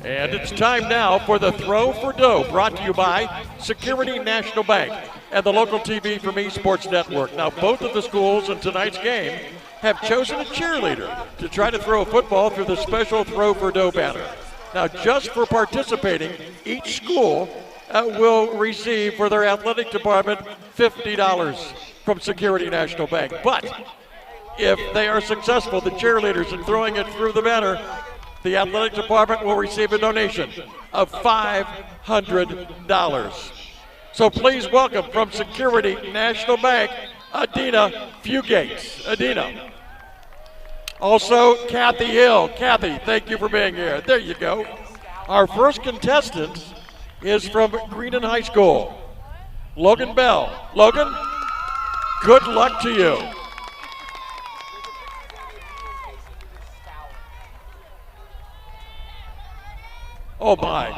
And it's time now for the Throw for Dough, brought to you by Security National Bank and the local TV from Esports Network. Now, both of the schools in tonight's game have chosen a cheerleader to try to throw a football through the special Throw for Dough banner. Now, just for participating, each school will receive for their athletic department $50 from Security National Bank. But if they are successful, the cheerleaders, in throwing it through the banner, the athletic department will receive a donation of $500. So please welcome from Security National Bank, Adina Fugate. Adina. Also, Kathy Hill. Kathy, thank you for being here. There you go. Our first contestant is from Greenon High School, Logan Bell. Logan, good luck to you. Oh my.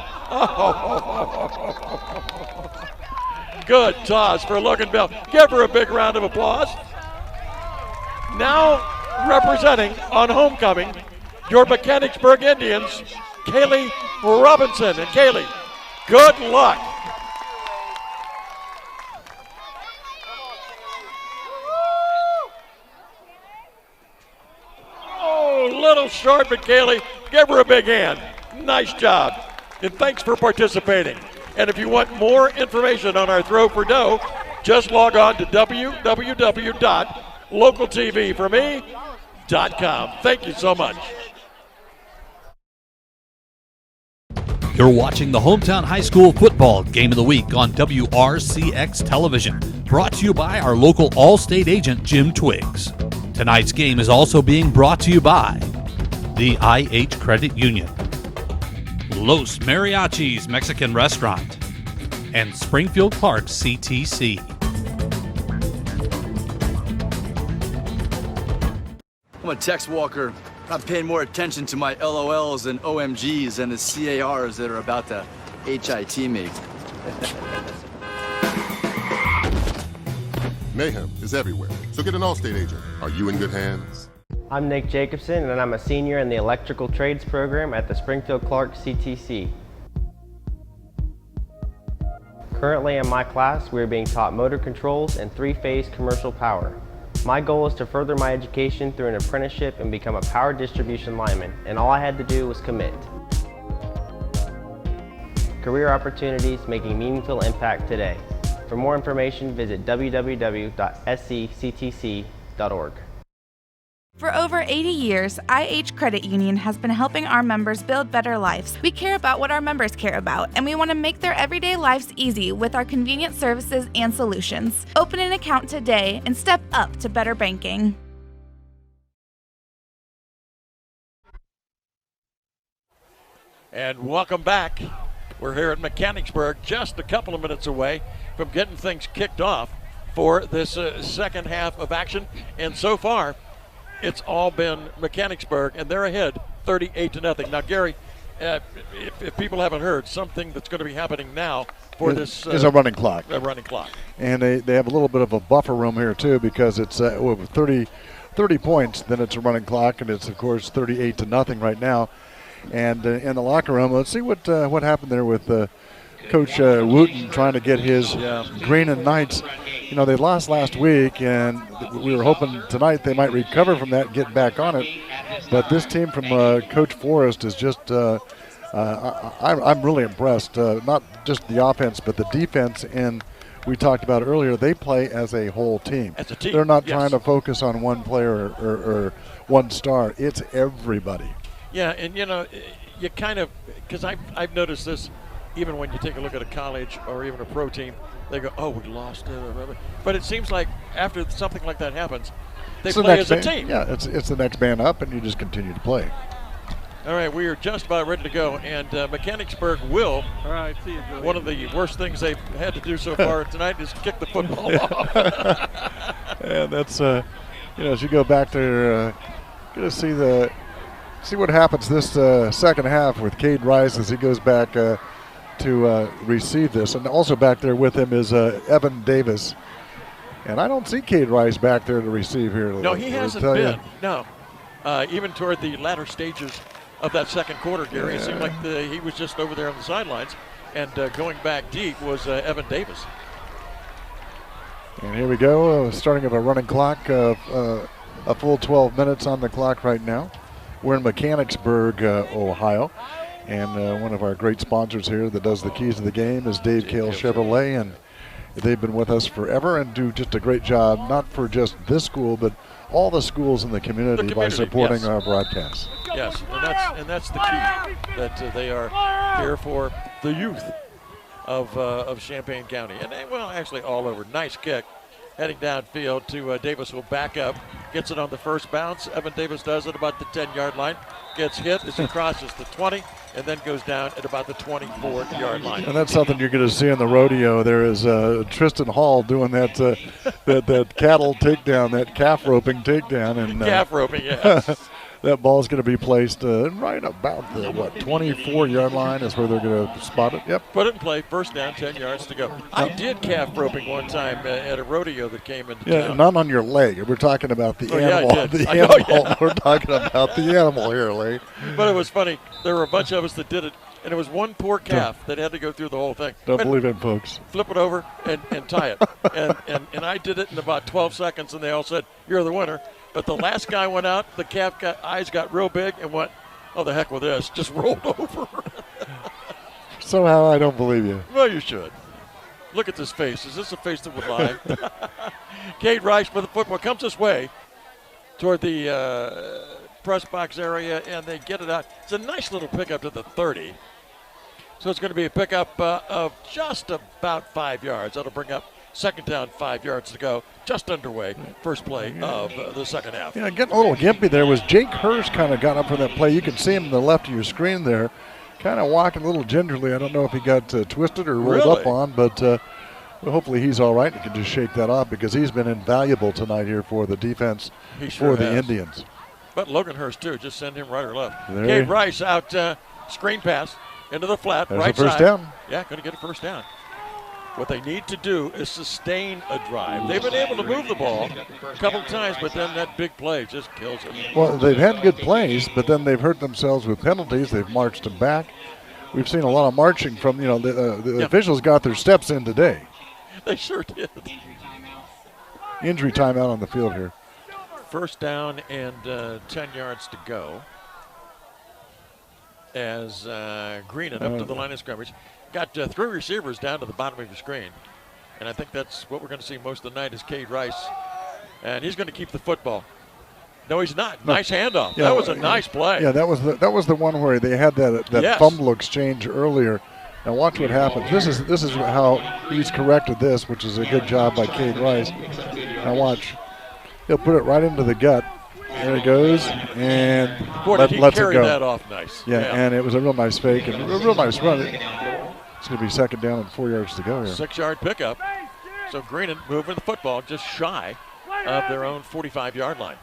Good toss for Logan Bell. Give her a big round of applause. Now representing on homecoming, your Mechanicsburg Indians, Kaylee Robinson. And Kaylee, good luck. Oh, a little short, but Kaylee, give her a big hand. Nice job, and thanks for participating. And if you want more information on our Throw for Dough, just log on to www.localtvforme.com. Thank you so much. You're watching the Hometown High School Football Game of the Week on WRCX Television, brought to you by our local Allstate agent, Jim Twiggs. Tonight's game is also being brought to you by the IH Credit Union, Los Mariachis Mexican Restaurant, and Springfield Clark CTC. I'm a Tex Walker. I'm paying more attention to my LOLs and OMGs and the CARs that are about to HIT me. Mayhem is everywhere, so get an Allstate agent. Are you in good hands? I'm Nick Jacobson, and I'm a senior in the Electrical Trades program at the Springfield Clark CTC. Currently in my class, we are being taught motor controls and three-phase commercial power. My goal is to further my education through an apprenticeship and become a power distribution lineman, and all I had to do was commit. Career opportunities making meaningful impact today. For more information, visit www.scttc.org. For over 80 years, IH Credit Union has been helping our members build better lives. We care about what our members care about, and we want to make their everyday lives easy with our convenient services and solutions. Open an account today and step up to better banking. And welcome back. We're here at Mechanicsburg, just a couple of minutes away from getting things kicked off for this second half of action. And so far, it's all been Mechanicsburg, and they're ahead 38-0. Now, Gary, if people haven't heard, something that's going to be happening now for this is a running clock. A running clock. And they have a little bit of a buffer room here, too, because it's with 30 points, then it's a running clock, and it's, of course, 38-0 right now. And in the locker room, let's see what happened there with Coach Wooten trying to get his Greenon Knights. You know, they lost last week, and we were hoping tonight they might recover from that and get back on it. But this team from Coach Forrest is just I'm really impressed. Not just the offense, but the defense. And we talked about earlier, they play as a whole team. As a team. They're not trying to focus on one player or one star. It's everybody. Yeah, and, you know, you kind of – because I've noticed this even when you take a look at a college or even a pro team, they go, oh, we lost it. But it seems like after something like that happens, they play as a team. Yeah, it's the next man up, and you just continue to play. All right, we are just about ready to go, and Mechanicsburg will. All right, see you, Joey. One of the worst things they've had to do so far tonight is kick the football off. And that's, you know, as you go back there, going to see what happens this second half with Cade Rice as he goes back to receive this. And also back there with him is Evan Davis. And I don't see Cade Rice back there to receive here. No, he hasn't been. No. Even toward the latter stages of that second quarter, Gary. It seemed like he was just over there on the sidelines. And going back deep was Evan Davis. And here we go, starting of a running clock of a full 12 minutes on the clock right now. We're in Mechanicsburg, Ohio. And one of our great sponsors here that does the keys to the game is Dave Cale Chevrolet. And they've been with us forever and do just a great job, not for just this school, but all the schools in the community by supporting our broadcasts. Yes, and that's the key, that they are here for the youth of Champaign County. And, well, actually all over. Nice kick. Heading downfield to Davis will back up. Gets it on the first bounce. Evan Davis does it about the 10-yard line. Gets hit as he crosses the 20 and then goes down at about the 24-yard line. And that's something you're going to see in the rodeo. There is Tristan Hall doing that that cattle takedown, that calf roping takedown. And calf roping, yes. That ball is going to be placed right about the, 24-yard line is where they're going to spot it. Yep. Put it in play. First down, 10 yards to go. I did calf roping one time at a rodeo that came into town. Not on your leg. We're talking about the animal. Yeah, I did. We're talking about the animal here, Lee. But it was funny. There were a bunch of us that did it, and it was one poor calf that had to go through the whole thing. Don't believe it, folks. Flip it over and tie it. and I did it in about 12 seconds, and they all said, "You're the winner." But the last guy went out, the calf eyes got real big and went, "Oh, the heck with this," just rolled over. Somehow I don't believe you. Well, you should. Look at this face. Is this a face that would lie? Cade Rice with the football comes this way toward the press box area, and they get it out. It's a nice little pickup to the 30. So it's going to be a pickup of just about 5 yards. That'll bring up second down, 5 yards to go. Just underway. First play of the second half. Yeah, getting a little gimpy there was Jake Hurst kind of got up for that play. You can see him to the left of your screen there, kind of walking a little gingerly. I don't know if he got twisted or rolled up on, but hopefully he's all right and can just shake that off because he's been invaluable tonight here for the defense for the Indians. But Logan Hurst, too. Just send him right or left. Cade Rice out, screen pass into the flat, There's right a first side. down. Yeah, going to get a first down. What they need to do is sustain a drive. They've been able to move the ball a couple of times, but then that big play just kills it. Well, they've had good plays, but then they've hurt themselves with penalties. They've marched them back. We've seen a lot of marching from, the officials got their steps in today. They sure did. Injury timeout on the field here. First down and 10 yards to go as Greenon up to the line of scrimmage. Got 3 receivers down to the bottom of your screen. And I think that's what we're going to see most of the night is Cade Rice. And he's going to keep the football. No, he's not. Nice handoff. That was a nice play. Yeah, that was the one where they had that fumble exchange earlier. Now watch what happens. This is how he's corrected this, which is a good job by Cade Rice. Now watch. He'll put it right into the gut. There he goes, and lets it go. Carry that off nice. Yeah, and it was a real nice fake and a real nice run. It's going to be second down and 4 yards to go here. 6-yard pickup. So Greenon moving the football just shy of their own 45-yard line.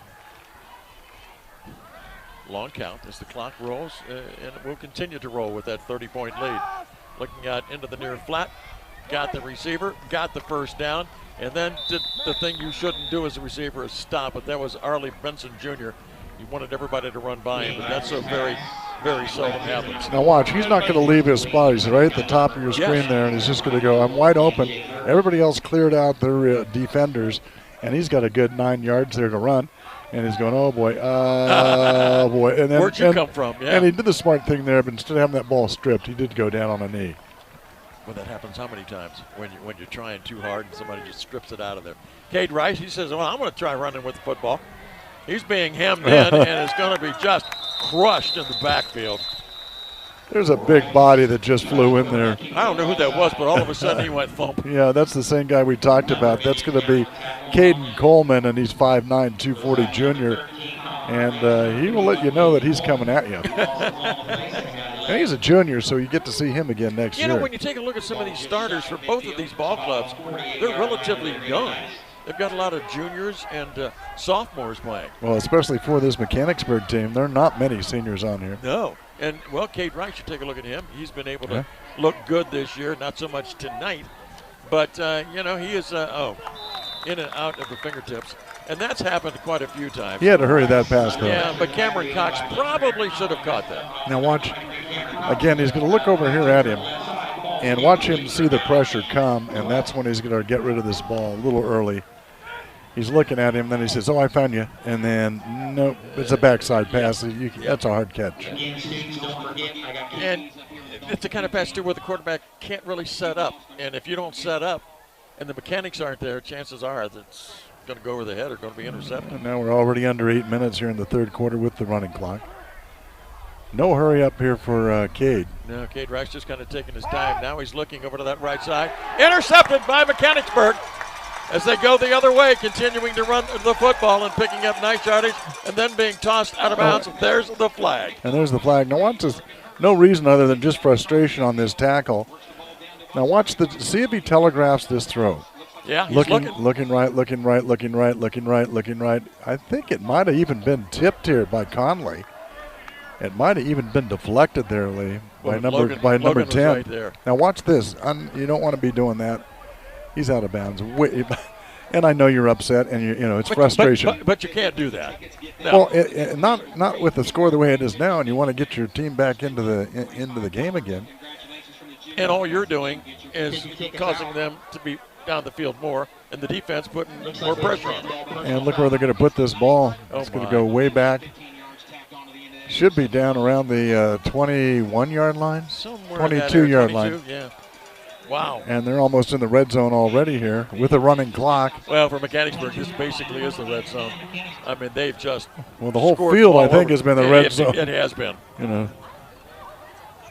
Long count as the clock rolls, and it will continue to roll with that 30-point lead. Looking out into the near flat, got the receiver, got the first down, and then did the thing you shouldn't do as a receiver is stop it. That was Arlie Benson Jr. He wanted everybody to run by him, but that's so very, very seldom happens. Now watch, he's not going to leave his spot. He's right at the top of your screen there, and he's just going to go, I'm wide open. Everybody else cleared out their defenders, and he's got a good 9 yards there to run. And he's going, oh boy, oh boy. And then, where'd you come from? Yeah. And he did the smart thing there, but instead of having that ball stripped, he did go down on a knee. Well, that happens how many times when you're trying too hard and somebody just strips it out of there. Cade Rice, he says, well, I'm going to try running with the football. He's being hemmed in and is going to be just crushed in the backfield. There's a big body that just flew in there. I don't know who that was, but all of a sudden he went thump. Yeah, that's the same guy we talked about. That's going to be Caden Coleman, and he's 5'9", 240 junior. And he will let you know that he's coming at you. And he's a junior, so you get to see him again next year. You know, when you take a look at some of these starters for both of these ball clubs, they're relatively young. They've got a lot of juniors and sophomores playing. Well, especially for this Mechanicsburg team, there are not many seniors on here. No. And, well, Cade Rice, you take a look at him. He's been able to look good this year, not so much tonight. But, he is, in and out of the fingertips. And that's happened quite a few times. He had to hurry that pass, though. Yeah, but Cameron Cox probably should have caught that. Now watch, again, he's going to look over here at him and watch him see the pressure come, and that's when he's going to get rid of this ball a little early. He's looking at him, then he says, "Oh, I found you." And then, nope, it's a backside pass. That's a hard catch. And it's the kind of pass, too, where the quarterback can't really set up. And if you don't set up and the mechanics aren't there, chances are that it's going to go over the head or going to be intercepted. And now we're already under 8 minutes here in the third quarter with the running clock. No hurry up here for Cade. No, Cade Rice just kind of taking his time. Now he's looking over to that right side. Intercepted by Mechanicsburg as they go the other way, continuing to run the football and picking up nice yardage and then being tossed out of bounds. There's the flag. And there's the flag. Now watch this. No reason other than just frustration on this tackle. Now watch see if he telegraphs this throw. Yeah, he's looking right, looking right, looking right, looking right, looking right. I think it might have even been tipped here by Conley. It might have even been deflected there, Lee, by number 10. Right there. Now watch this. You don't want to be doing that. He's out of bounds. And I know you're upset, and it's frustration. But you can't do that. No. Well, not with the score the way it is now, and you want to get your team back into the game again. And all you're doing is causing them to be down the field more, and the defense putting more pressure on them. And look where they're going to put this ball. It's going to go way back. Should be down around the 21-yard line, 22-yard line. Yeah. Wow. And they're almost in the red zone already here with a running clock. Well, for Mechanicsburg, this basically is the red zone. I mean, they've just the whole field, I think, has been the red zone. It has been.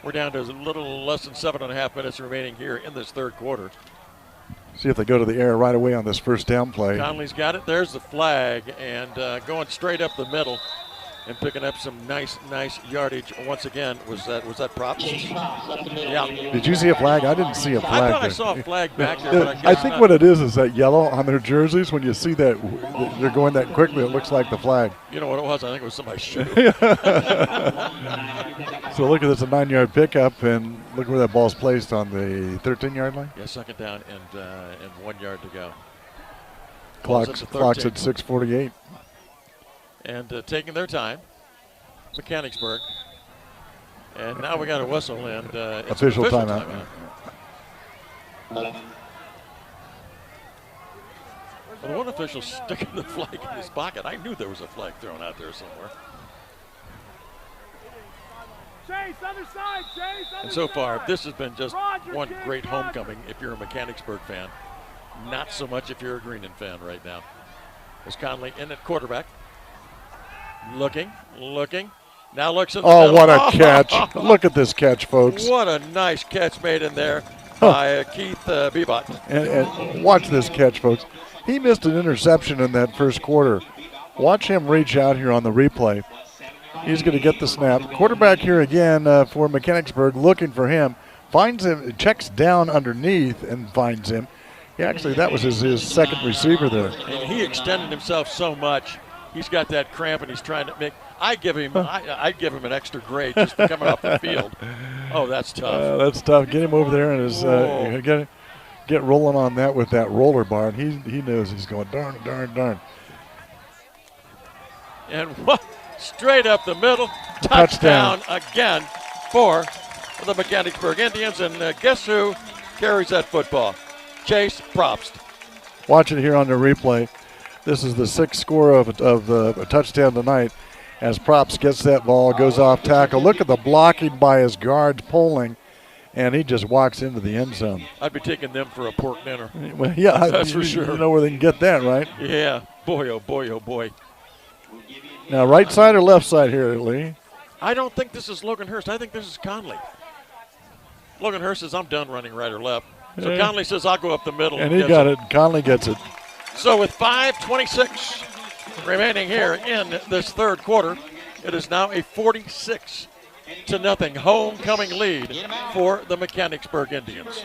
We're down to a little less than 7.5 minutes remaining here in this third quarter. See if they go to the air right away on this first down play. Conley's got it. There's the flag, and going straight up the middle and picking up some nice yardage once again. Was that prop? Yeah. Did you see a flag? I didn't see a flag. I thought I saw a flag back there, but I think what it is that yellow on their jerseys. When you see that they're going that quickly, it looks like the flag. You know what it was? I think it was somebody's shoe. So look at this, a 9-yard pickup, and look where that ball's placed on the 13-yard line. Yeah, second down and 1 yard to go. Clock's at 6:48. And taking their time, Mechanicsburg. And now we got a whistle and it's official timeout. Well, the one official sticking the flag in his pocket. I knew there was a flag thrown out there somewhere. Chase, other side, Chase, other and so far, side. this has been just one great homecoming if you're a Mechanicsburg fan. Not so much if you're a Greenon fan right now. There's Conley in at quarterback. Looking. Now looks at the middle. What a catch. Look at this catch, folks. What a nice catch made in there by Keith Bebot. And watch this catch, folks. He missed an interception in that first quarter. Watch him reach out here on the replay. He's going to get the snap. Quarterback here again for Mechanicsburg, looking for him. Finds him, checks down underneath and finds him. That was his second receiver there. And he extended himself so much. He's got that cramp, and he's trying to make. I'd give him an extra grade just for coming off the field. Oh, that's tough. That's tough. Get him over there and get rolling on that with that roller bar, and he knows he's going darn. And straight up the middle, touchdown again for the Mechanicsburg Indians. And guess who carries that football? Chase Probst. Watch it here on the replay. This is the sixth score of a touchdown tonight as Probst gets that ball, goes off tackle. Look at the blocking by his guards pulling, and he just walks into the end zone. I'd be taking them for a pork dinner. Well, yeah, that's for sure. You know where they can get that, right? Yeah. Boy, oh boy, oh boy. Now, right side or left side here, Lee? I don't think this is Logan Hurst. I think this is Conley. Logan Hurst says, I'm done running right or left. So Conley says, I'll go up the middle. And he got it. Conley gets it. So with 5:26 remaining here in this third quarter, it is now a 46-0 homecoming lead for the Mechanicsburg Indians.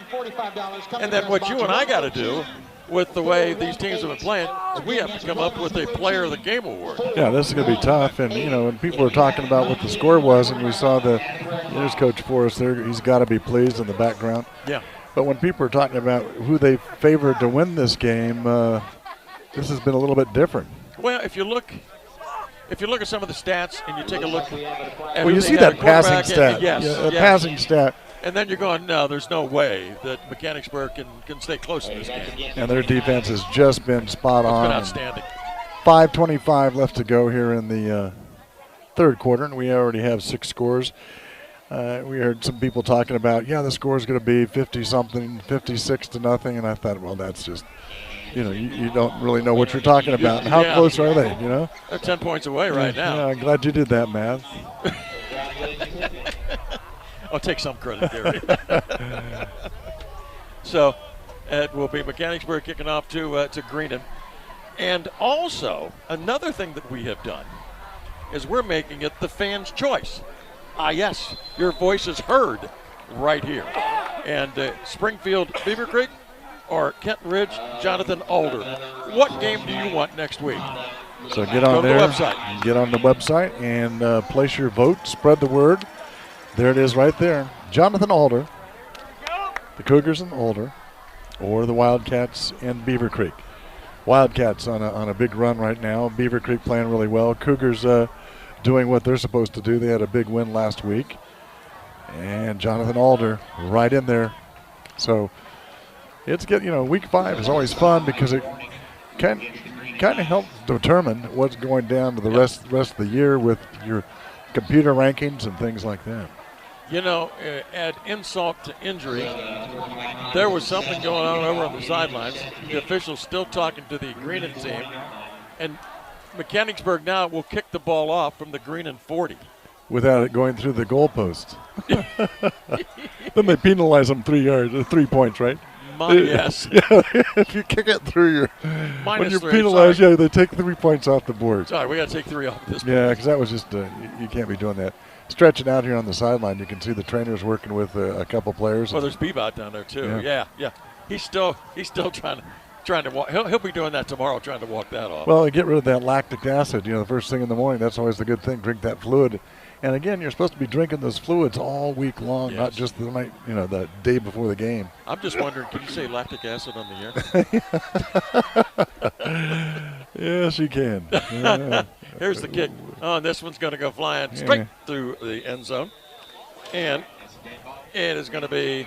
And then what you and I got to do with the way these teams have been playing is we have to come up with a Player of the Game award. Yeah, this is going to be tough. And, when people are talking about what the score was, and we saw there's Coach Forrest there, he's got to be pleased in the background. Yeah. But when people are talking about who they favored to win this game, this has been a little bit different. Well, if you look at some of the stats and you take a look at well, you see that passing stat. Yes, yes. Passing stat. And then you're going, no, there's no way that Mechanicsburg can stay close in this game. And their defense has just been spot on. It's been outstanding. 5:25 left to go here in the third quarter, and we already have 6 scores. We heard some people talking about, the score is going to be 50-something, 56-0, and I thought, well, that's just, you don't really know what you're talking about. How close are they, They're 10 points away right now. Yeah, I'm glad you did that, math. I'll take some credit, Gary. So it will be Mechanicsburg kicking off to Greenon. And also, another thing that we have done is we're making it the fans' choice. Yes, your voice is heard right here. And Springfield, Beaver Creek, or Kenton Ridge, Jonathan Alder. What game do you want next week? So get on there, get on the website, and place your vote. Spread the word. There it is right there. Jonathan Alder, the Cougars in Alder, or the Wildcats in Beaver Creek. Wildcats on a big run right now. Beaver Creek playing really well. Cougars doing what they're supposed to do. They had a big win last week. And Jonathan Alder right in there. So it's week 5 is always fun because it kind of helps determine what's going down to the rest of the year with your computer rankings and things like that. Add insult to injury, there was something going on over on the sidelines. The officials still talking to the Greenon team. And Mechanicsburg now will kick the ball off from the Greenon 40. Without it going through the goalpost. Then they penalize them 3 points, right? Yes. If you kick it through your Minus when you're 3, penalized, they take 3 points off the board. Sorry, we got to take 3 off this point. Yeah, because that was just you can't be doing that. Stretching out here on the sideline, you can see the trainers working with a couple players. Well, there's Bebot down there too. Yeah. He's still trying to walk. He'll be doing that tomorrow, trying to walk that off. Well, get rid of that lactic acid. The first thing in the morning, that's always the good thing. Drink that fluid. And again, you're supposed to be drinking those fluids all week long, not just the night, the day before the game. I'm just wondering, can you say lactic acid on the air? Yes, you can. Here's the kick. And this one's going to go flying straight through the end zone. And it is going to be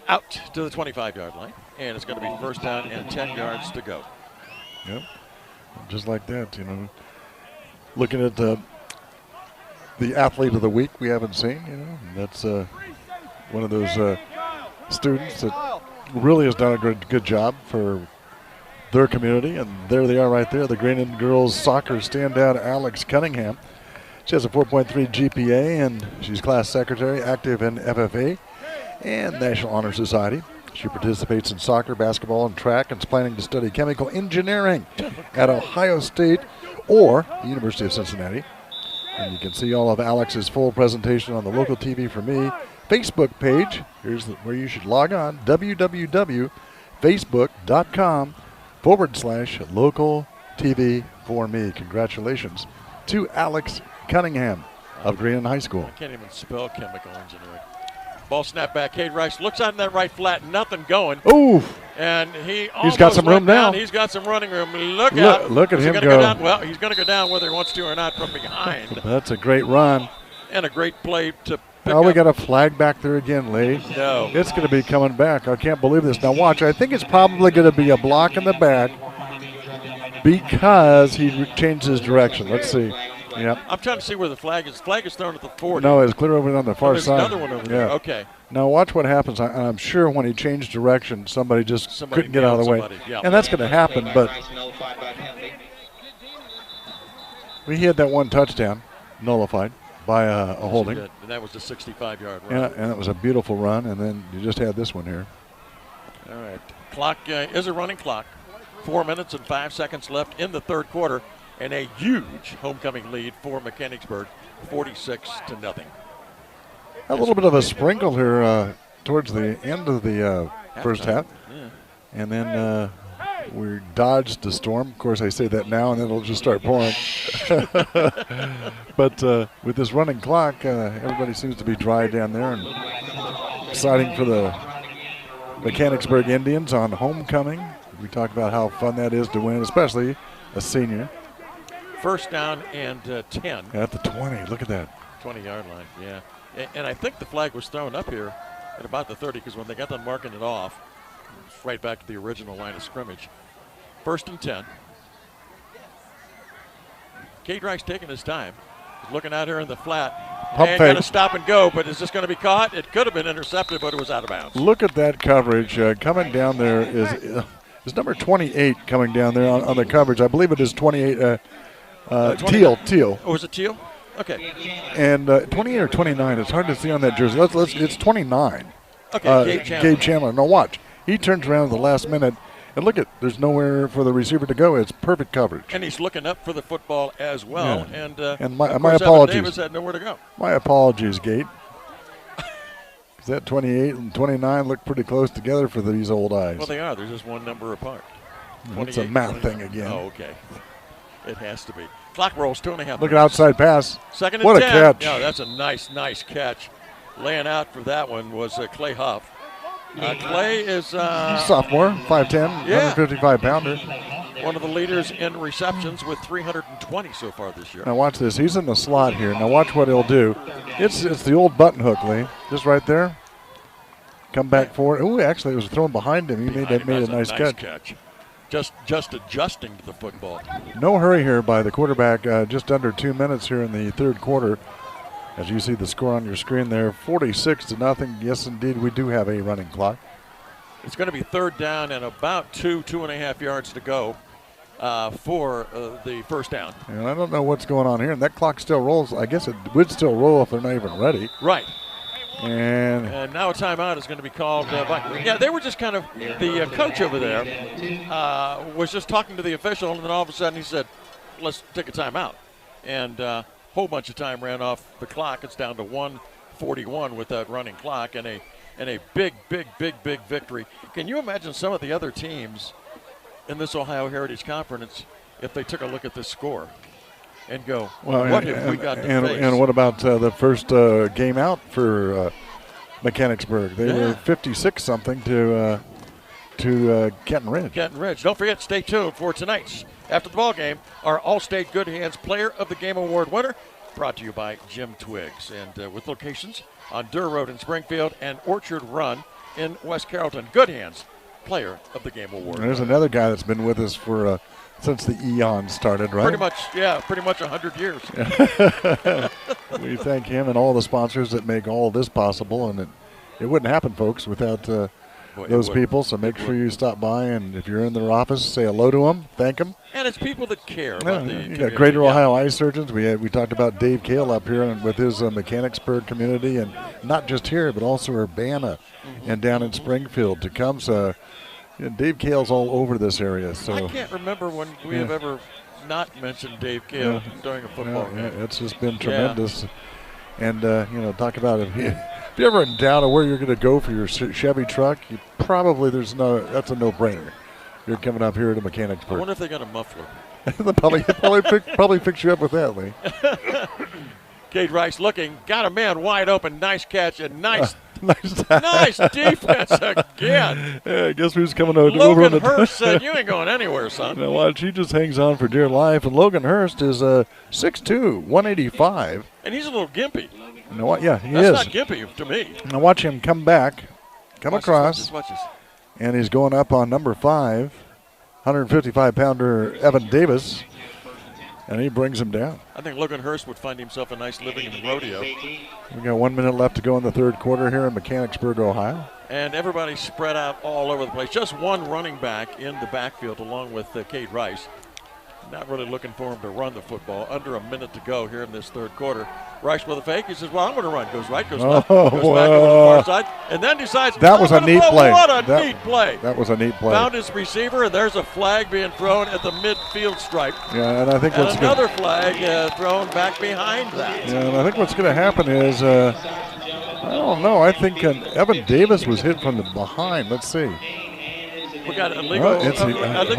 out to the 25-yard line. And it's going to be first down and 10 yards to go. Yep. Just like that, Looking at the athlete of the week we haven't seen, that's one of those students that really has done a good job for their community. And there they are right there, the Greenon girls soccer standout Alex Cunningham. She has a 4.3 GPA, and she's class secretary, active in FFA and National Honor Society. She participates in soccer, basketball, and track, and is planning to study chemical engineering at Ohio State or the University of Cincinnati. And you can see all of Alex's full presentation on the Local TV for Me Facebook page. Here's where you should log on, www.facebook.com/Local TV for Me. Congratulations to Alex Cunningham of Greenon High School. I can't even spell chemical engineering. Ball snap back. Cade Rice looks on that right flat, nothing going. Ooh. And he's got some room now. He's got some running room. Look out. Look at him go down? Well, he's going to go down whether he wants to or not from behind. That's a great run. And a great play to pick we up. got a flag back there again, Lee. No. It's going to be coming back. I can't believe this. Now watch. I think it's probably going to be a block in the back because he changed his direction. Let's see. Yep. I'm trying to see where the flag is. The flag is thrown at the 40. No, it's clear over on the far side. There's another one over there. Okay. Now watch what happens. I'm sure when he changed direction, somebody couldn't get out of the way. Yeah. And that's going to happen, but he had that one touchdown nullified by a holding. And that was a 65-yard run. Yeah, and it was a beautiful run, and then you just had this one here. All right. Clock is a running clock. 4 minutes and 5 seconds left in the third quarter. And a huge homecoming lead for Mechanicsburg, 46-0. A little bit of a sprinkle here towards the end of the first half. Yeah. And then we dodged the storm. Of course, I say that now, and then it'll just start pouring. But with this running clock, everybody seems to be dry down there. And exciting for the Mechanicsburg Indians on homecoming. We talked about how fun that is to win, especially a senior. first down and 10. At the 20, look at that. 20-yard line, yeah. And I think the flag was thrown up here at about the 30 because when they got done marking it off, it's right back to the original line of scrimmage. First and 10. Cade Rice taking his time. He's looking out here in the flat. Pump and fake. going to stop and go, but is this going to be caught? It could have been intercepted, but it was out of bounds. Look at that coverage. Coming down there is number 28 coming down there on the coverage. I believe it is 28. Teal. Oh, was it Teal? Okay. And 28 or 29. It's hard to see on that jersey. It's 29. Okay, Gabe Chandler. Now watch. He turns around at the last minute. And look there's nowhere for the receiver to go. It's perfect coverage. And he's looking up for the football as well. Yeah. And my of course, apologies. Evan Davis had nowhere to go. My apologies, Gate. That 28 and 29 look pretty close together for these old eyes. Well, they are. They're just one number apart. It's a math thing again. Oh, okay. It has to be. Clock rolls 2.5 minutes. Look at outside pass. Second and what 10. A catch. Yeah, that's a nice catch. Laying out for that one was Clay Huff. Clay is sophomore, 5'10", 155-pounder. One of the leaders in receptions with 320 so far this year. Now watch this. He's in the slot here. Now watch what he'll do. It's the old button hook, Lee. Just right there. Come back forward. Oh, actually, it was thrown behind him. He made a nice catch. Just adjusting to the football. No hurry here by the quarterback. Just under 2 minutes here in the third quarter. As you see the score on your screen there, 46-0. Yes, indeed, we do have a running clock. It's going to be third down and about 2.5 yards to go for the first down. And I don't know what's going on here. And that clock still rolls. I guess it would still roll if they're not even ready. Right. And now a timeout is going to be called. Yeah, they were just kind of, the coach over there was just talking to the official, and then all of a sudden he said, let's take a timeout. And whole bunch of time ran off the clock. It's down to 1:41 with that running clock, and a big victory. Can you imagine some of the other teams in this Ohio Heritage Conference if they took a look at this score and go, what have we got to face? And what about the first game out for Mechanicsburg? They were 56-something to Kenton Ridge. Kenton Ridge. Don't forget, stay tuned for tonight's After the Ball Game, our Allstate Good Hands Player of the Game Award winner, brought to you by Jim Twiggs, and with locations on Durr Road in Springfield and Orchard Run in West Carrollton. Good Hands Player of the Game Award. There's another guy that's been with us for since the eon started, right? Pretty much 100 years. We thank him and all the sponsors that make all of this possible, and it wouldn't happen, folks, without those people. So make sure you stop by, and if you're in their office, say hello to them, thank them. And it's people that care about the you got Greater Ohio Eye Surgeons. We talked about Dave Kale up here and with his Mechanicsburg community, and not just here, but also Urbana and down in Springfield to come. So Dave Kale's all over this area. So I can't remember when we have ever not mentioned Dave Kale during a football game. It's just been tremendous. And talk about if you're ever in doubt of where you're going to go for your Chevy truck, that's a no-brainer. You're coming up here to Mechanicsburg. I wonder if they got a muffler. They'll probably fix you up with that, Lee. Cade Rice looking, got a man wide open, nice catch, and nice defense again. Yeah, guess who's coming over? Logan Hurst said, you ain't going anywhere, son. Now watch, he just hangs on for dear life, and Logan Hurst is 6'2", 185. And he's a little gimpy. You know what? Yeah, he is. That's not gimpy to me. Now watch him come back, across, watch this. And he's going up on number 5, 155-pounder Evan Davis, and he brings him down. I think Logan Hurst would find himself a nice living in the rodeo. We got 1 minute left to go in the third quarter here in Mechanicsburg, Ohio. And everybody's spread out all over the place. Just one running back in the backfield along with Cade Rice. Not really looking for him to run the football. Under a minute to go here in this third quarter. Rice with a fake. He says, well, I'm going to run. Goes right, goes left, goes back over the far side. And then decides, that was a neat play. What a neat play. That was a neat play. Found his receiver, and there's a flag being thrown at the midfield stripe. Yeah, and I think another flag thrown back behind that. Yeah, and I think what's going to happen is, I don't know. I think Evan Davis was hit from the behind. Let's see. We got illegal.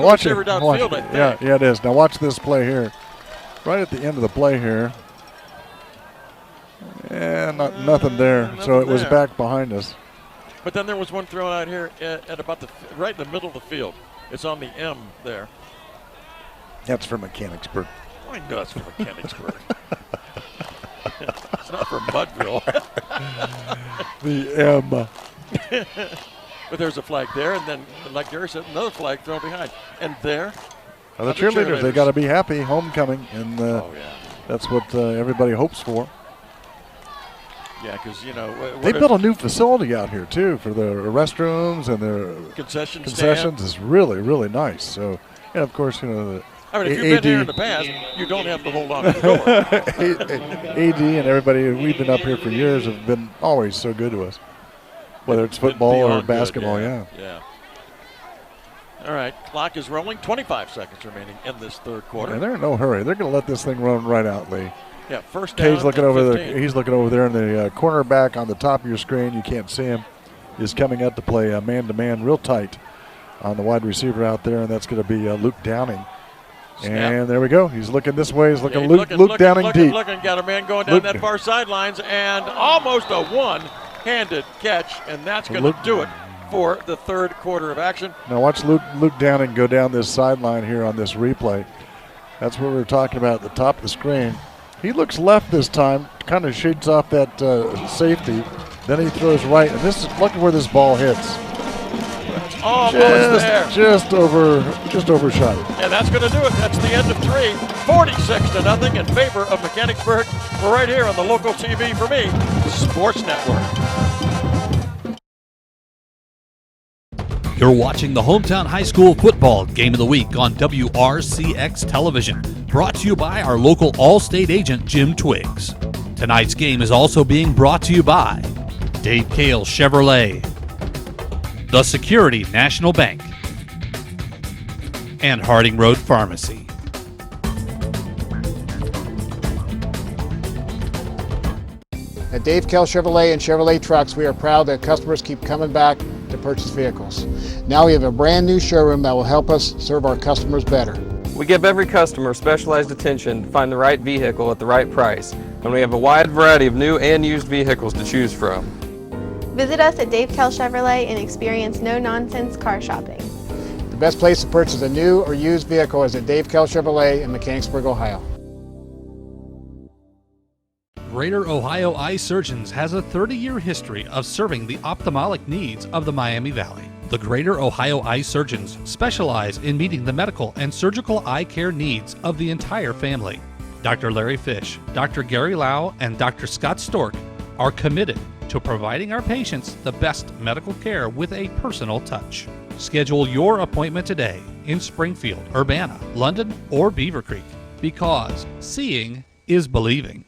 Watch it. Downfield, I think. Yeah, it is. Now watch this play here. Right at the end of the play here. And nothing there. So it was back behind us. But then there was one thrown out here at about right in the middle of the field. It's on the M there. That's for Mechanicsburg. Why nuts for Mechanicsburg? It's not for Mudville. The M. But there's a flag there, and then, like Gary said, another flag thrown behind. And there. Well, the cheerleaders, they got to be happy, homecoming, and that's what everybody hopes for. Yeah, because, they built a new facility out here, too, for the restrooms and their concessions is really, really nice. So, and of course, the if you've been here in the past, you don't have to hold on to the door. AD and everybody, we've been up here for years, have been always so good to us, whether it's football or basketball, Yeah. All right, clock is rolling, 25 seconds remaining in this third quarter. And they're in no hurry. They're going to let this thing run right out, Lee. Yeah, first down. Kay's looking over there. He's looking over there in the cornerback on the top of your screen. You can't see him. Is coming up to play man-to-man real tight on the wide receiver out there, and that's going to be Luke Downing. Snap. And there we go. He's looking this way. He's looking Luke Downing deep. Got a man going down that far sidelines, and almost a one-handed catch, and that's going to do it for the third quarter of action. Now watch Luke Downing go down this sideline here on this replay. That's what we were talking about at the top of the screen. He looks left this time, kind of shades off that safety. Then he throws right, and look at where this ball hits. Almost there. Just overshot it. And that's going to do it. That's the end of 3. 46-0 in favor of Mechanicsburg. We're right here on the local TV for me, Sports Network. You're watching the Hometown High School Football Game of the Week on WRCX Television, brought to you by our local Allstate agent, Jim Twiggs. Tonight's game is also being brought to you by Dave Cale Chevrolet, The Security National Bank, and Harding Road Pharmacy. At Dave Cale Chevrolet and Chevrolet Trucks, we are proud that customers keep coming back to purchase vehicles. Now we have a brand new showroom that will help us serve our customers better. We give every customer specialized attention to find the right vehicle at the right price, and we have a wide variety of new and used vehicles to choose from. Visit us at Dave Cale Chevrolet and experience no-nonsense car shopping. The best place to purchase a new or used vehicle is at Dave Cale Chevrolet in Mechanicsburg, Ohio. Greater Ohio Eye Surgeons has a 30-year history of serving the ophthalmic needs of the Miami Valley. The Greater Ohio Eye Surgeons specialize in meeting the medical and surgical eye care needs of the entire family. Dr. Larry Fish, Dr. Gary Lau, and Dr. Scott Stork are committed to providing our patients the best medical care with a personal touch. Schedule your appointment today in Springfield, Urbana, London, or Beaver Creek, because seeing is believing.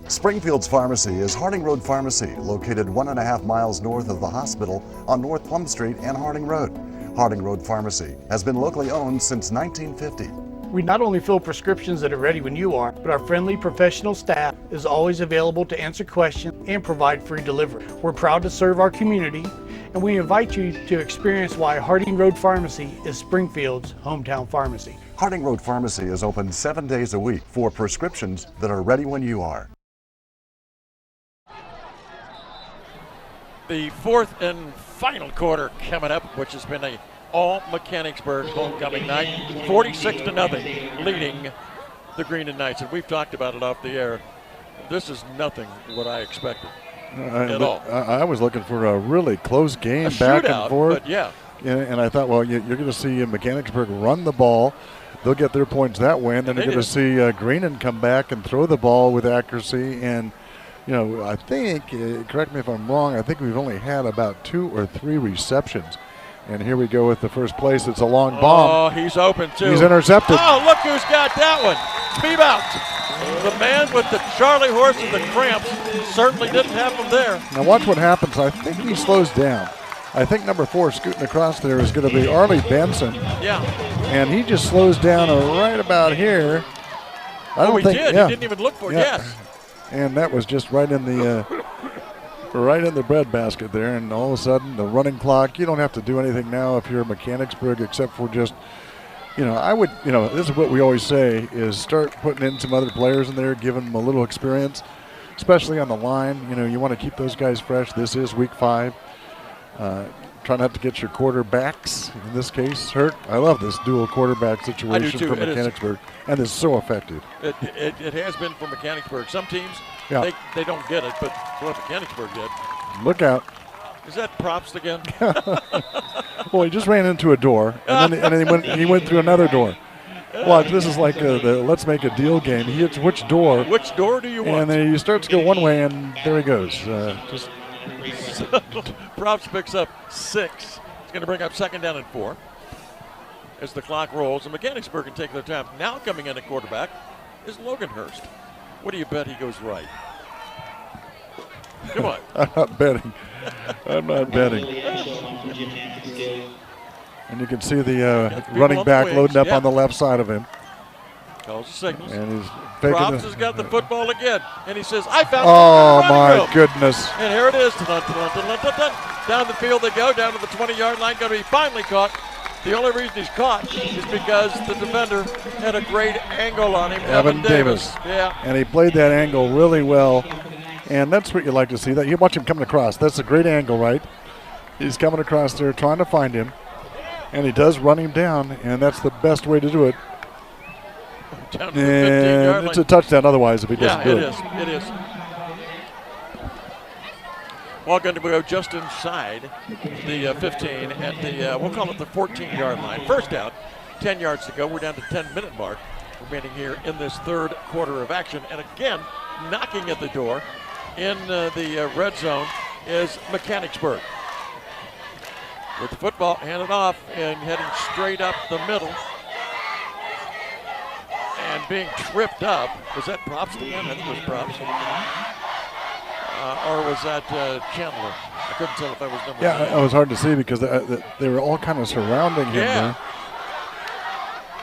Springfield's pharmacy is Harding Road Pharmacy, located 1.5 miles north of the hospital on North Plum Street and Harding Road. Harding Road Pharmacy has been locally owned since 1950. We not only fill prescriptions that are ready when you are, but our friendly professional staff is always available to answer questions and provide free delivery. We're proud to serve our community, and we invite you to experience why Harding Road Pharmacy is Springfield's hometown pharmacy. Harding Road Pharmacy is open 7 days a week for prescriptions that are ready when you are. The fourth and final quarter coming up, which has been a all Mechanicsburg homecoming night, 46-0, leading the Greenon Knights. And we've talked about it off the air. This is nothing what I expected at all. I was looking for a really close game, back and forth. But yeah. And I thought, well, you're going to see Mechanicsburg run the ball. They'll get their points that way. And then you're going to see Greenon come back and throw the ball with accuracy. And I think, correct me if I'm wrong, I think we've only had about 2 or 3 receptions. And here we go with the first place. It's a long bomb. Oh, he's open, too. He's intercepted. Oh, look who's got that one. Beat out. The man with the Charlie horse and the cramps certainly didn't have them there. Now watch what happens. I think he slows down. I think number 4 scooting across there is going to be Arlie Benson. Yeah. And he just slows down right about here. He didn't even look for it. Yeah. Yes. And that was just right in the breadbasket there. And all of a sudden, the running clock. You don't have to do anything now if you're Mechanicsburg, except for just, I would, this is what we always say is start putting in some other players in there, giving them a little experience, especially on the line. You want to keep those guys fresh. This is week 5. try not to get your quarterbacks, in this case, hurt. I love this dual quarterback situation for Mechanicsburg, and it's so effective. It has been for Mechanicsburg. Some teams, Yeah. they don't get it, but what Mechanicsburg did. Look out. Is that props again? Well, he just ran into a door, and then he went through another door. Watch, this is like the let's make a deal game. He hits which door. Which door do you want? And then he starts to go one way, and there he goes. Props picks up 6. It's going to bring up 2nd down and 4 as the clock rolls. And Mechanicsburg can take their time. Now coming in at quarterback is Logan Hurst. What do you bet he goes right? Come on. I'm not betting. I'm not betting. And you can see the running back loading up on the left side of him. Calls the signals. And he's faking Props has got the football again. And he says, I found Oh, my goodness. And here it is. Down the field they go, down to the 20-yard line. Going to be finally caught. The only reason he's caught is because the defender had a great angle on him. Evan Davis. Yeah. And he played that angle really well. And that's what you like to see. That you watch him coming across. That's a great angle, right? He's coming across there trying to find him. And he does run him down, and that's the best way to do it. Down to the 15-yard line. It's a touchdown otherwise if he doesn't do it. Yeah, it is. Ball going to go just inside the 15 at the, we'll call it the 14-yard line. First down, 10 yards to go. We're down to 10-minute mark remaining here in this third quarter of action. And again, knocking at the door in the red zone is Mechanicsburg. With the football handed off and heading straight up the middle. And being tripped up. Was that Props again? I think it was Props. Or was that Chandler? I couldn't tell if that was number 9. It was hard to see because they were all kind of surrounding him there.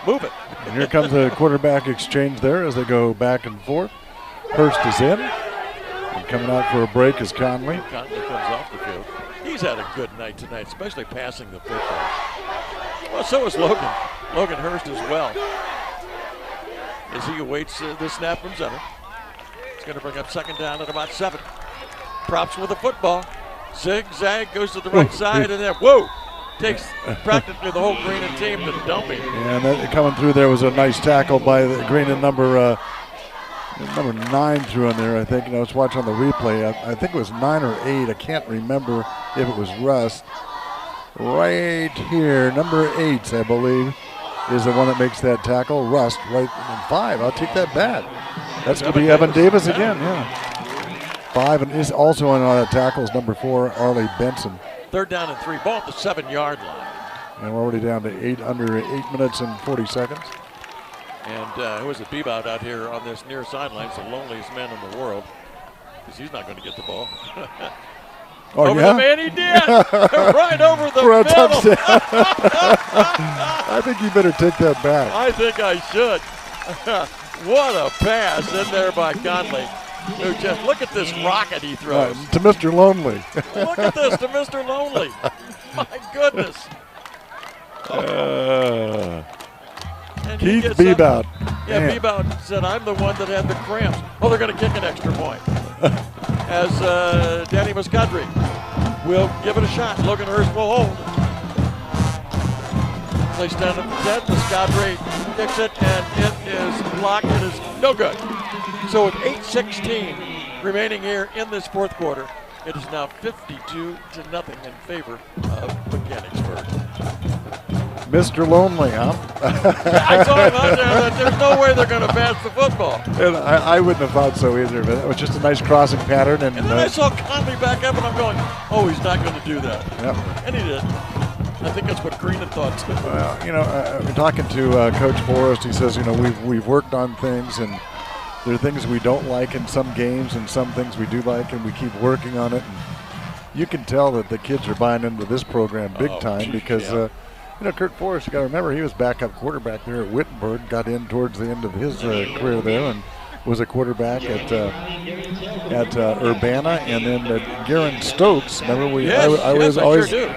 Move it. And here comes a quarterback exchange there as they go back and forth. Hurst is in. And coming out for a break is Conley. Conley comes off the field. He's had a good night tonight, especially passing the football. Well, so is Logan. Logan Hurst as well. As he awaits the snap from center. It's going to bring up 2nd down at about 7. Props with the football. Zigzag goes to the right side and then, takes practically the whole Greenon team to dump him. And that, coming through there was a nice tackle by the Greenon number 9 threw in there, I think. And I was watching on the replay. I think it was 9 or 8. I can't remember if it was Russ. Right here, number 8, I believe, is the one that makes that tackle. Rust, right in 5. I'll take that back. That's going to be Evan Davis again, 5, and is also on tackles, number 4, Arlie Benson. 3rd down and 3. Ball at the 7-yard line. And we're already down to under 8 minutes and 40 seconds. And who is it? Bebout out here on this near sideline, the loneliest man in the world, because he's not going to get the ball. Over the man, he did. Right over the for a middle. Touchdown. I think you better take that back. I think I should. What a pass in there by Conley. Who just look at this rocket he throws. To Mr. Lonely. Look at this, to Mr. Lonely. My goodness. Keith Bebout. Yeah, Bebout said, I'm the one that had the cramps. Oh, they're going to kick an extra point. As Danny Muscadri will give it a shot. Logan Hurst will hold. Placed down at the 10. Muscadri kicks it, and it is blocked. It is no good. So with 8:16 remaining here in this fourth quarter, it is now 52-0 in favor of Mechanicsburg. Mr. Lonely, huh? I saw him out there. There's no way they're going to pass the football. And I wouldn't have thought so either, but it was just a nice crossing pattern. And then I saw Conley back up, and I'm going, oh, he's not going to do that. Yep. And he did. I think that's what Greenon thought too. Well, you know, talking to Coach Forrest, he says, you know, we've worked on things, and there are things we don't like in some games, and some things we do like, and we keep working on it. And you can tell that the kids are buying into this program big time because. Yeah. You know, Kurt Forrest, you got to remember, he was backup quarterback there at Wittenberg, got in towards the end of his career there, and was a quarterback at Urbana, and then Garen Stokes. Remember, I was always sure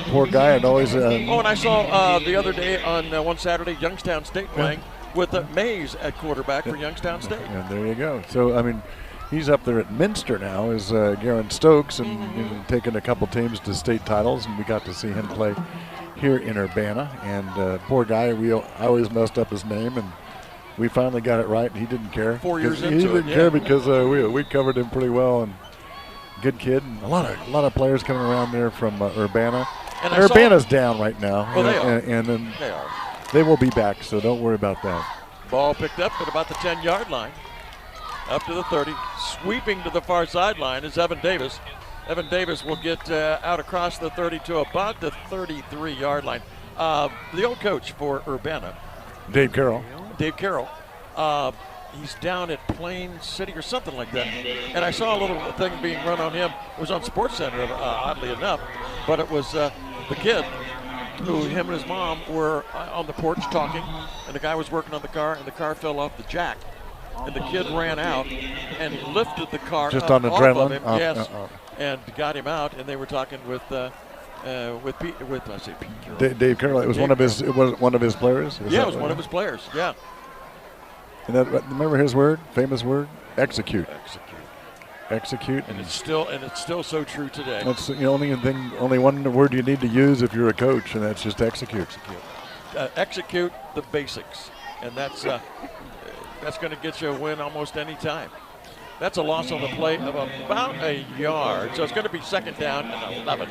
poor guy. I'd always. And I saw the other day on one Saturday Youngstown State playing with Mays at quarterback for Youngstown State. And there you go. So I mean, He's up there at Minster now as Garen Stokes and taking a couple teams to state titles, and we got to see him play here in Urbana. And poor guy, I always messed up his name, and we finally got it right, and he didn't care. 4 years He into it, didn't care because we covered him pretty well, and good kid. And a lot of players coming around there from Urbana. And Urbana's down right now. Well, they are. And then They are. they will be back, so don't worry about that. Ball picked up at about the 10-yard line. Up to the 30. Sweeping to the far sideline is Evan Davis. Evan Davis will get out across the 30 to about the 33-yard line. The old coach for Urbana, Dave Carroll. He's down at Plain City or something like that. And I saw a little thing being run on him. It was on SportsCenter, oddly enough. But it was the kid who him and his mom were on the porch talking. And the guy was working on the car, and the car fell off the jack. And the kid ran out and lifted the car just up on off adrenaline. of him, yes, and got him out. And they were talking with Pete. I say Pete Carroll. Dave Carroll. It was one of his. It was one of his players. Yeah, it was one of his players. Yeah. And that, remember his word, famous word, execute. Execute. And it's still so true today. That's the only one word you need to use if you're a coach, and that's just execute. Execute the basics, and that's going to get you a win almost any time. That's a loss on the play of about a yard, so it's going to be second down and 11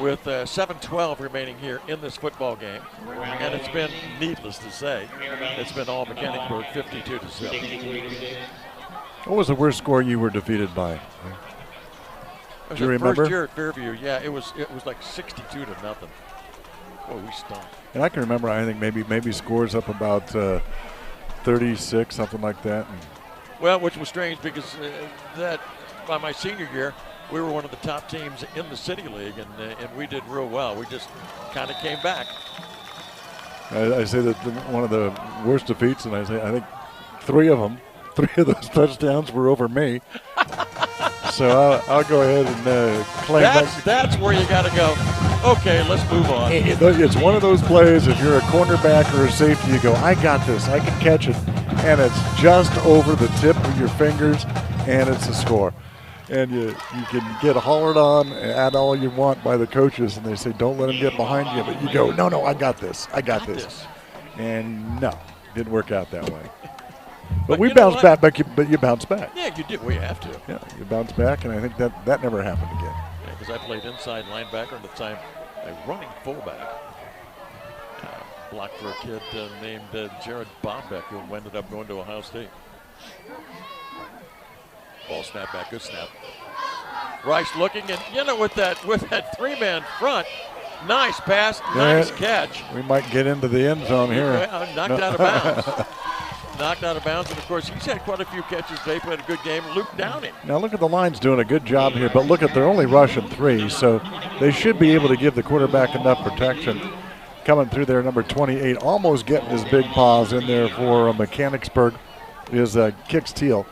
with 7:12 remaining here in this football game. And it's been, needless to say, it's been all Mechanicsburg 52-7. What was the worst score you were defeated by? Do you remember? First year at Fairview, yeah, it was like 62-0. Oh, we stunk. And I can remember, I think maybe scores up about 36, something like that. Well, which was strange because that by my senior year, we were one of the top teams in the City League, and we did real well. We just kind of came back. I say that one of the worst defeats, and I think three of those touchdowns were over me. So I'll go ahead and claim that. That's where you got to go. Okay, let's move on. It's one of those plays, if you're a cornerback or a safety, you go, I got this, I can catch it. And it's just over the tip of your fingers, and it's a score. And you can get hollered on, add all you want by the coaches, and they say, don't let him get behind you. But you go, no, I got this. And no, didn't work out that way. But we bounced back, but you bounce back. Yeah, you did. We have to. Yeah, you bounce back, and I think that never happened again. Yeah, because I played inside linebacker at the time, a running fullback. Blocked for a kid named Jared Bombeck, who ended up going to Ohio State. Ball snap back, good snap. Rice looking, and with that three-man front, nice pass, nice catch. We might get into the end zone here. Yeah, knocked out of bounds. Knocked out of bounds, and of course he's had quite a few catches. They played a good game. Luke Downing. Now look at the Lions doing a good job here, but look at they're only rushing 3, so they should be able to give the quarterback enough protection. Coming through there, number 28, almost getting his big paws in there for Mechanicsburg, is kicks Teal,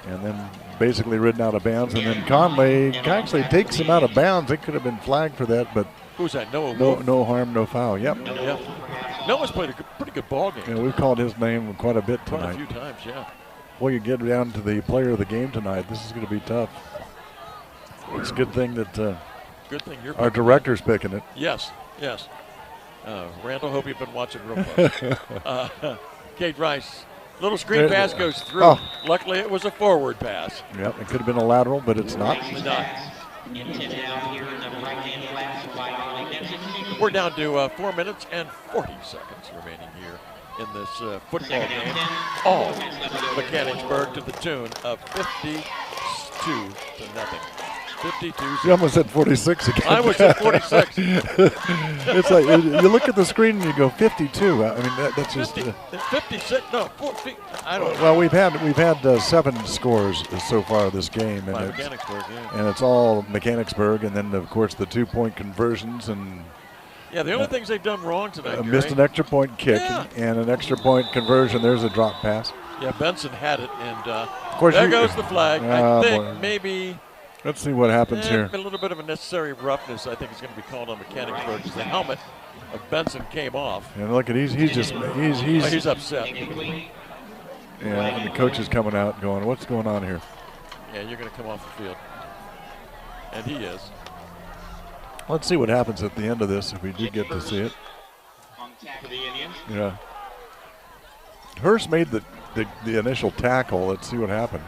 and then basically ridden out of bounds. And then Conley actually takes him out of bounds. It could have been flagged for that, but who's that? No harm, no foul. Yep. Noah's played a pretty good ball game. Yeah, we've called his name quite a bit tonight. Quite a few times, yeah. Boy, you get down to the player of the game tonight. This is going to be tough. It's a good thing that our director's picking it. Yes. Randall, hope you've been watching real close. Kate Rice, little screen pass goes through. Oh. Luckily, it was a forward pass. Yep, it could have been a lateral, but it's not. We're down to 4 minutes and 40 seconds remaining here in this football game. All Mechanicsburg to the tune of 52-0. 52-0. You almost said 46 again. I was at 46. It's like you look at the screen and you go 52. I mean that's just 56. No, 40. I don't know. Well, we've had 7 scores so far this game, and it's all Mechanicsburg, and then of course the 2-point conversions and. Yeah, the only things they've done wrong tonight. Missed an extra point kick and an extra point conversion. There's a drop pass. Yeah, Benson had it, and of course there goes the flag. I think maybe. Let's see what happens here. A little bit of a necessary roughness, I think, is going to be called on Mechanicsburg because the helmet of Benson came off. And look at he's upset. Yeah, and the coach is coming out going, what's going on here? Yeah, you're going to come off the field. And he is. Let's see what happens at the end of this if we do get to see it. Yeah. Hurst made the initial tackle. Let's see what happened.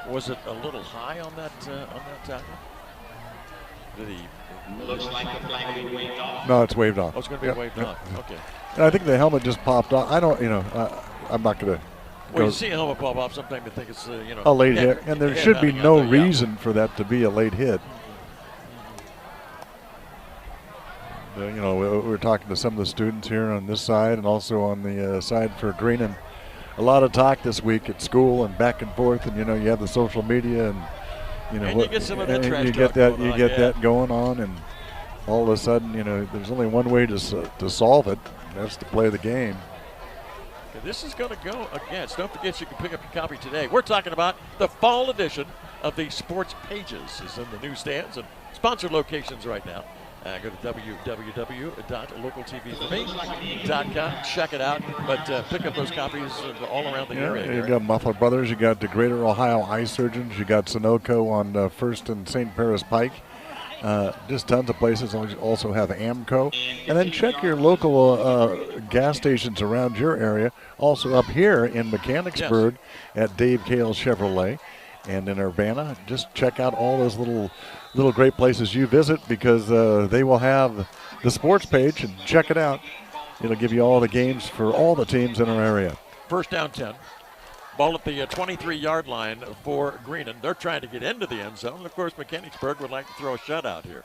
Was it a little high on that tackle? Did he? Looks like the flag will be waved off. No, it's waved off. Oh, it's going to be waved off. Okay. And I think the helmet just popped off. I don't, I'm not going to. Well, you see a helmet pop off, sometimes you think it's, a late hit. And there should be no reason for that to be a late hit. We're talking to some of the students here on this side and also on the side for Greenon. A lot of talk this week at school and back and forth, and you have the social media and you get some of that trash you get that going on, and all of a sudden there's only one way to solve it, and that's to play the game. Okay, this is going to go against. Don't forget you can pick up your copy today. We're talking about the fall edition of the Sports Pages. It's in the newsstands and sponsored locations right now. Go to www.localtvforme.com. Check it out, but pick up those copies all around the area. You got Muffler Brothers, you got the Greater Ohio Eye Surgeons, you got Sunoco on First and St. Paris Pike. Just tons of places. Also have Amco. And then check your local gas stations around your area. Also up here in Mechanicsburg at Dave Cale Chevrolet. And in Urbana, just check out all those little great places you visit, because they will have the sports page, and check it out. It'll give you all the games for all the teams in our area. First down 10. Ball at the 23-yard line for Greenon. They're trying to get into the end zone. Of course, Mechanicsburg would like to throw a shutout here.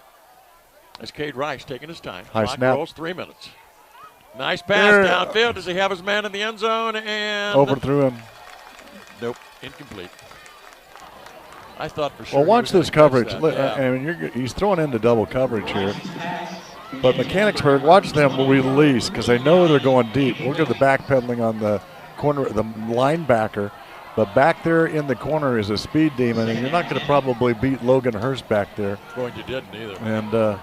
As Cade Rice taking his time. High Clock snap. rolls 3 minutes. Nice pass downfield. Does he have his man in the end zone? And overthrew him. Nope, incomplete. I thought for sure. Well, watch this coverage. Yeah. I mean, he's throwing into double coverage here. But Mechanicsburg, watch them release, because they know they're going deep. Look at the backpedaling on the corner, the linebacker. But back there in the corner is a speed demon, and you're not going to probably beat Logan Hurst back there. Well, you didn't either. And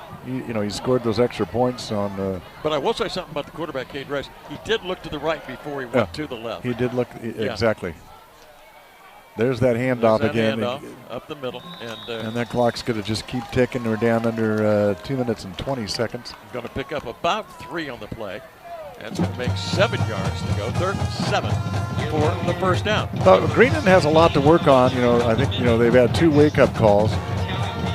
he scored those extra points on. But I will say something about the quarterback, Cade Rice. He did look to the right before he went to the left. He did look exactly. There's that handoff again. Handoff up the middle. And that clock's going to just keep ticking. We're down under 2 minutes and 20 seconds. Going to pick up about 3 on the play. That's going to make 7 yards to go. 3rd and 7 for the first down. Greenon has a lot to work on. I think they've had 2 wake-up calls.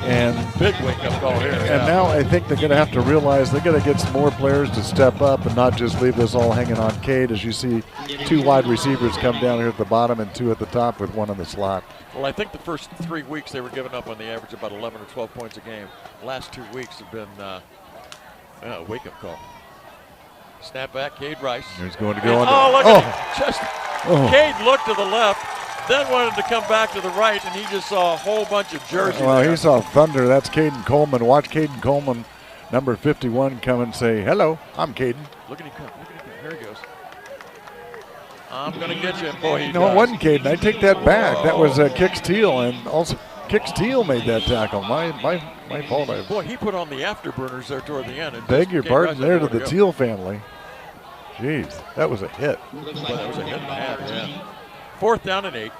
And big wake-up call here. And now I think they're going to have to realize they're going to get some more players to step up and not just leave this all hanging on Cade, as you see 2 wide receivers come down here at the bottom and 2 at the top with 1 in the slot. Well, I think the first 3 weeks they were giving up on the average about 11 or 12 points a game. The last 2 weeks have been a wake-up call. Snap back, Cade Rice. He's going to go on. Look at him. Cade looked to the left, then wanted to come back to the right, and he just saw a whole bunch of jerseys. Well, he saw thunder. That's Caden Coleman. Watch Caden Coleman, number 51, come and say, hello, I'm Caden. Look at him come. Look at him come. Here he goes. I'm going to get you. Boy, he No, it wasn't Caden. I take that back. That was Kick Steele, and also Kick Steele made that tackle. My fault. Boy, he put on the afterburners there toward the end. Beg your pardon there to the Teal family. Jeez, that was a hit. Boy, that was a hit and a half, yeah. 4th down and 8.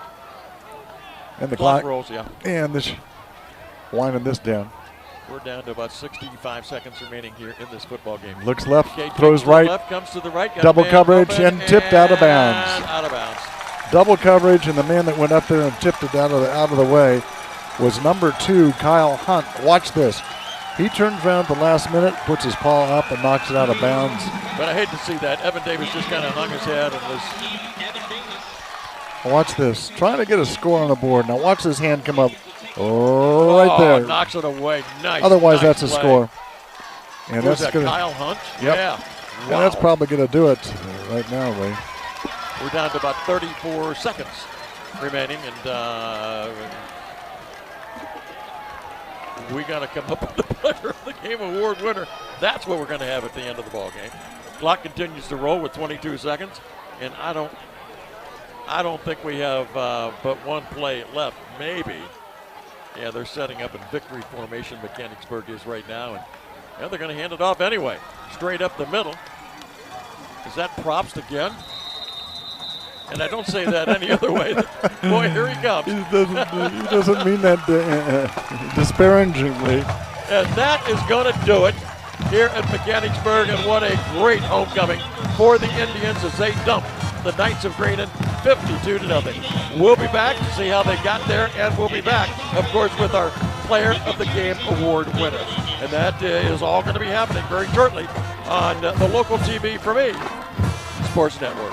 And the clock rolls, yeah. And this winding this down. We're down to about 65 seconds remaining here in this football game. Looks left, Cade throws right. Left, comes to the right. Double coverage and tipped out of bounds. Out of bounds. Double coverage, and the man that went up there and tipped it out of the way was number 2, Kyle Hunt. Watch this. He turns around at the last minute, puts his paw up, and knocks it out of bounds. But I hate to see that. Evan Davis just kind of hung his head and was. Watch this. Trying to get a score on the board. Now watch this hand come up. Oh, right there. Knocks it away. Nice. Otherwise, nice that's a play. score. And Who's that's that, gonna, Kyle Hunt? Yep. Yeah. And that's probably going to do it right now, Ray. We're down to about 34 seconds remaining, and we got to come up with the player of the game award winner. That's what we're going to have at the end of the ball game. Clock continues to roll with 22 seconds, and I don't think we have but 1 play left. Maybe. Yeah, they're setting up in victory formation. Mechanicsburg is right now, and they're going to hand it off anyway, straight up the middle. Is that Probst again? And I don't say that any other way. Boy, here he comes. He doesn't mean that disparagingly. And that is going to do it here at Mechanicsburg. And what a great homecoming for the Indians as they dump the Knights of Greenon 52-0. We'll be back to see how they got there, and we'll be back, of course, with our Player of the Game award winner. And that is all going to be happening very shortly on the local TV for me, Sports Network.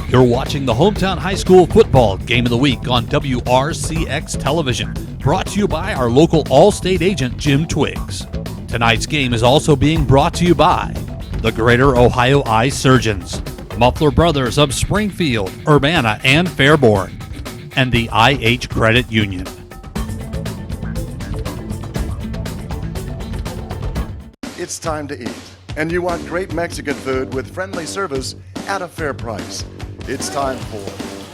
You're watching the Hometown High School Football Game of the Week on WRCX Television, brought to you by our local Allstate agent, Jim Twiggs. Tonight's game is also being brought to you by the Greater Ohio Eye Surgeons, Muffler Brothers of Springfield, Urbana, and Fairborn, and the IH Credit Union. It's time to eat, and you want great Mexican food with friendly service at a fair price. It's time for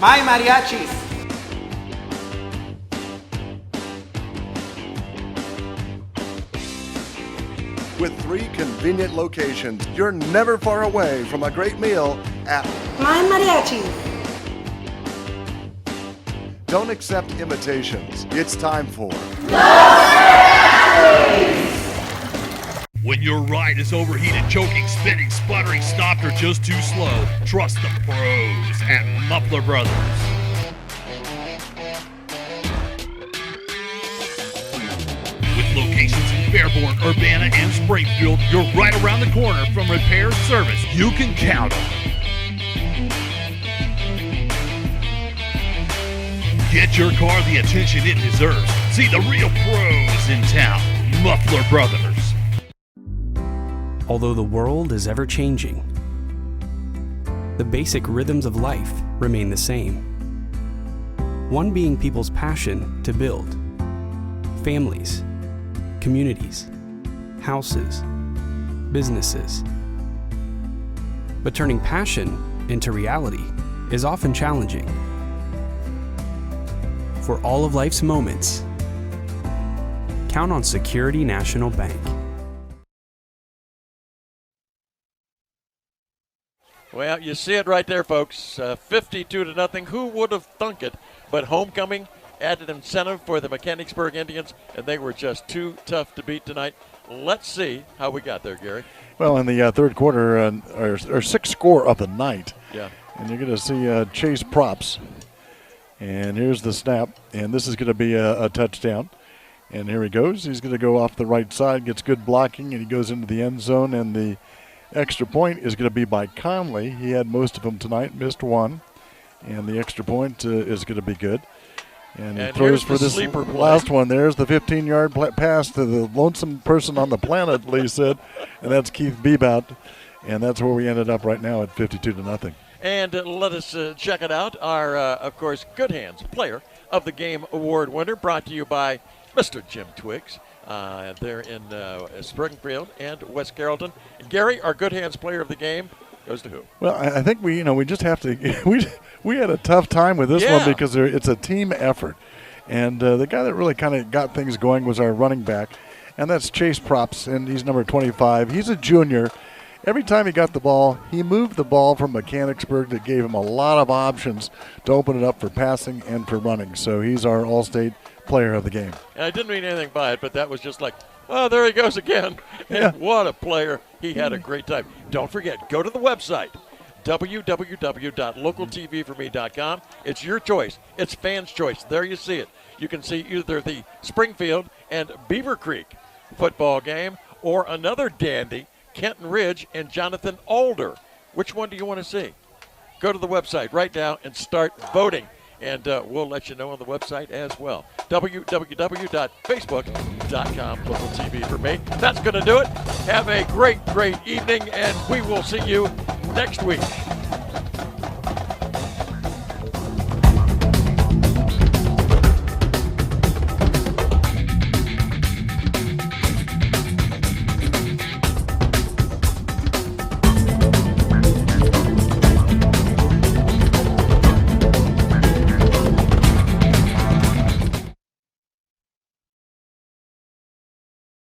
My Mariachis. With 3 convenient locations, you're never far away from a great meal at My Mariachis. Don't accept imitations. It's time for When your ride is overheated, choking, spinning, sputtering, stopped, or just too slow, trust the pros at Muffler Brothers. With locations in Fairborn, Urbana, and Springfield, you're right around the corner from repair service you can count on. Get your car the attention it deserves. See the real pros in town, Muffler Brothers. Although the world is ever-changing, the basic rhythms of life remain the same. One being people's passion to build families, communities, houses, businesses. But turning passion into reality is often challenging. For all of life's moments, count on Security National Bank. Well, you see it right there, folks. 52-0. Who would have thunk it? But homecoming added incentive for the Mechanicsburg Indians, and they were just too tough to beat tonight. Let's see how we got there, Gary. Well, in the third quarter, our sixth score of the night. Yeah. And you're going to see Chase props. And here's the snap, and this is going to be a touchdown. And here he goes. He's going to go off the right side, gets good blocking, and he goes into the end zone. And the extra point is going to be by Conley. He had most of them tonight, missed one. And the extra point is going to be good. And he throws for this last one. There's the 15-yard pass to the lonesome person on the planet, Lee said. And that's Keith Bebout. And that's where we ended up right now at 52-0. And let us check it out. Our, of course, Good Hands Player of the Game award winner, brought to you by Mr. Jim Twiggs. There in Springfield and West Carrollton. Gary, our Good Hands Player of the Game goes to who? Well, I think we just have to. we had a tough time with this one because it's a team effort, and the guy that really kind of got things going was our running back, and that's Chase Props, and he's number 25. He's a junior. Every time he got the ball, he moved the ball from Mechanicsburg. That gave him a lot of options to open it up for passing and for running. So he's our All-State Player of the Game. And I didn't mean anything by it, but that was just like, oh, there he goes again. And what a player. He had a great time. Don't forget, go to the website, www.localtvforme.com. It's your choice. It's fans' choice. There you see it. You can see either the Springfield and Beaver Creek football game or another dandy, Kenton Ridge and Jonathan Alder. Which one do you want to see? Go to the website right now and start voting. And we'll let you know on the website as well. www.facebook.com, local TV for me. That's going to do it. Have a great, great evening, and we will see you next week.